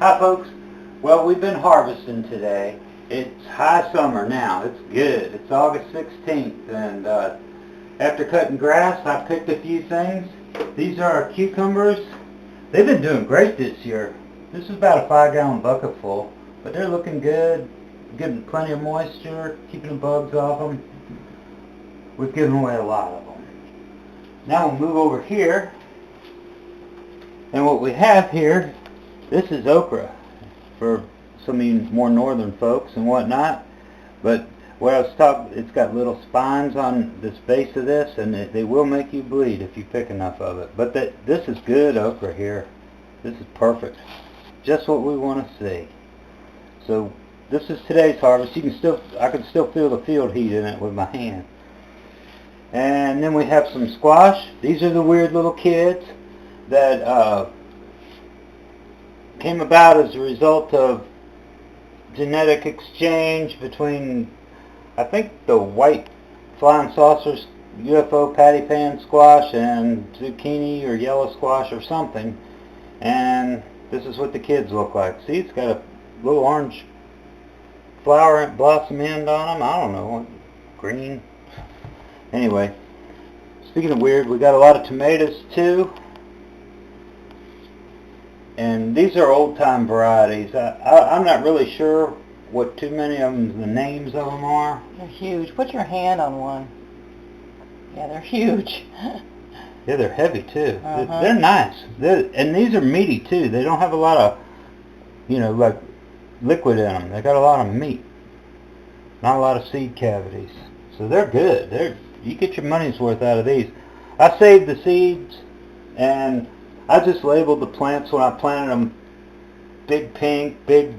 Hi folks. Well, we've been harvesting today. It's high summer now. It's good. It's August 16th, and after cutting grass, I picked a few things. These are our cucumbers. They've been doing great this year. This is about a 5-gallon bucket full, but they're looking good, getting plenty of moisture, keeping the bugs off them. We've given away a lot of them. Now we'll move over here, and what we have here, this is okra for some of you more northern folks and whatnot. But what I was talking, it's got little spines on this base of this, and they will make you bleed if you pick enough of it. But this is good okra here. This is perfect. Just what we want to see. So this is today's harvest. I can still feel the field heat in it with my hand. And then we have some squash. These are the weird little kids that came about as a result of genetic exchange between, I think, the white flying saucers UFO patty pan squash and zucchini or yellow squash or something. And this is what the kids look like. See, it's got a little orange flower blossom end on them. I don't know, green. Anyway, speaking of weird, we got a lot of tomatoes too. And these are old-time varieties. I'm not really sure what too many of them, the names of them are. They're huge. Put your hand on one. Yeah, they're huge. Yeah, they're heavy too. They're nice. And these are meaty too. They don't have a lot of, like liquid in them. They got a lot of meat. Not a lot of seed cavities. So they're good. You get your money's worth out of these. I saved the seeds, and I just labeled the plants when I planted them big pink, big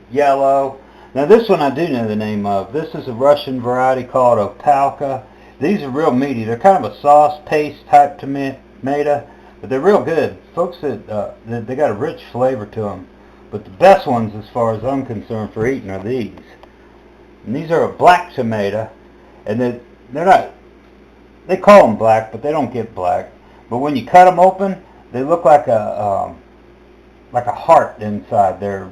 yellow. Now this one I do know the name of. This is a Russian variety called Opalka. These are real meaty. They're kind of a sauce paste type tomato, but they're real good. Folks, they got a rich flavor to them. But the best ones, as far as I'm concerned, for eating are these. And these are a black tomato, and they're not. They call them black, but they don't get black. But when you cut them open, they look like a heart inside. They're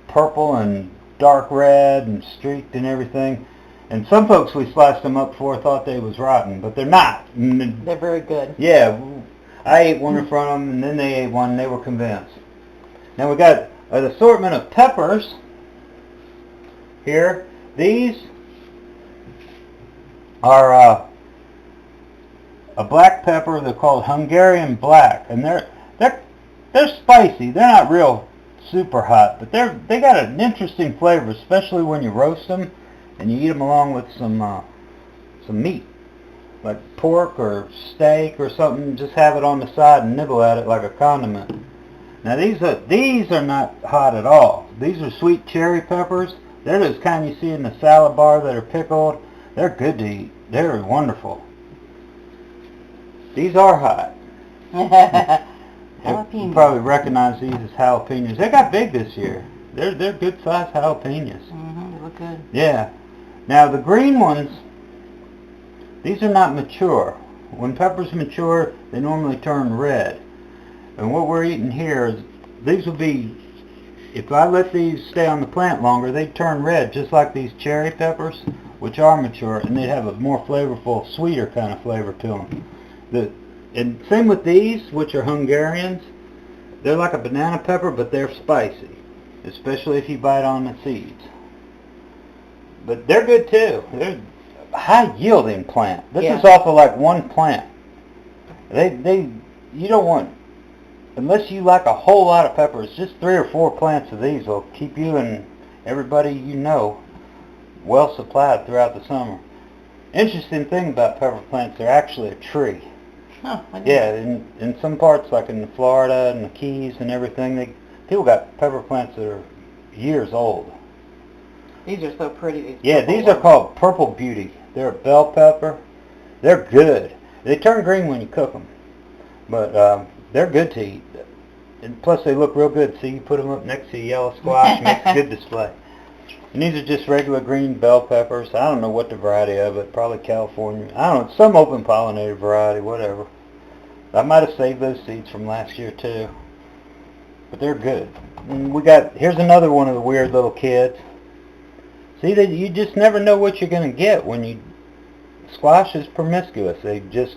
purple and dark red and streaked and everything. And some folks we sliced them up for thought they was rotten, but they're not. They're very good. Yeah, I ate one in front of them, and then they ate one, and they were convinced. Now we got an assortment of peppers here. These are a black pepper. They're called Hungarian black, and they're spicy. They're not real super hot, but they got an interesting flavor, especially when you roast them and you eat them along with some meat, like pork or steak or something. Just have it on the side and nibble at it like a condiment. Now these are not hot at all. These are sweet cherry peppers. They're those kind you see in the salad bar that are pickled. They're good to eat. They're wonderful. These are hot. Jalapenos. You probably recognize these as jalapenos. They got big this year. They're good sized jalapenos. They look good. Yeah. Now the green ones, these are not mature. When peppers mature, they normally turn red. And what we're eating here is, these will be, if I let these stay on the plant longer, they turn red just like these cherry peppers, which are mature, and they'd have a more flavorful, sweeter kind of flavor to them. And same with these, which are Hungarians. They're like a banana pepper, but they're spicy, especially if you bite on the seeds. But they're good too. They're a high-yielding plant. This is off of like one plant. You don't want, unless you like a whole lot of peppers, just 3 or 4 plants of these will keep you and everybody you know well supplied throughout the summer. Interesting thing about pepper plants, they're actually a tree. Oh, yeah, in some parts, like in Florida and the Keys and everything, people got pepper plants that are years old. These are so pretty. These are called Purple Beauty. They're a bell pepper. They're good. They turn green when you cook them, but they're good to eat. And plus, they look real good. See, you put them up next to yellow squash, makes a good display. And these are just regular green bell peppers. I don't know what the variety of it. Probably California. I don't know. Some open pollinated variety, whatever. I might have saved those seeds from last year too. But they're good. Here's another one of the weird little kids. See, that you just never know what you're going to get when you... Squash is promiscuous. They just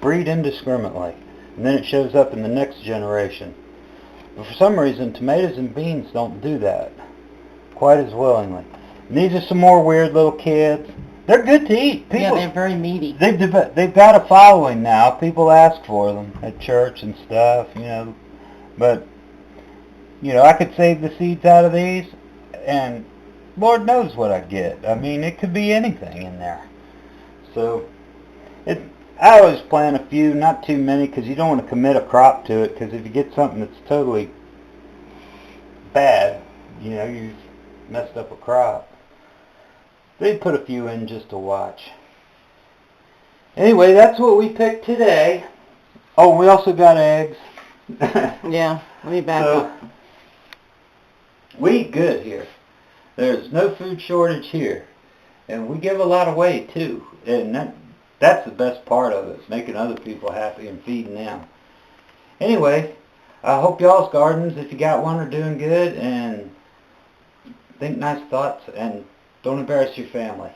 breed indiscriminately. And then it shows up in the next generation. But for some reason, tomatoes and beans don't do that quite as willingly. And these are some more weird little kids. They're good to eat. Yeah, they're very meaty. They've got a following now. People ask for them at church and stuff, you know. But, you know, I could save the seeds out of these, and Lord knows what I'd get. I mean, it could be anything in there. So, I always plant a few, not too many, because you don't want to commit a crop to it, because if you get something that's totally bad, you know, you've messed up a crop. They put a few in just to watch. Anyway, that's what we picked today. Oh, we also got eggs. Yeah, let me back up. We eat good here. There's no food shortage here. And we give a lot away, too. And that's the best part of it, is making other people happy and feeding them. Anyway, I hope y'all's gardens, if you got one, are doing good. And think nice thoughts. And don't embarrass your family.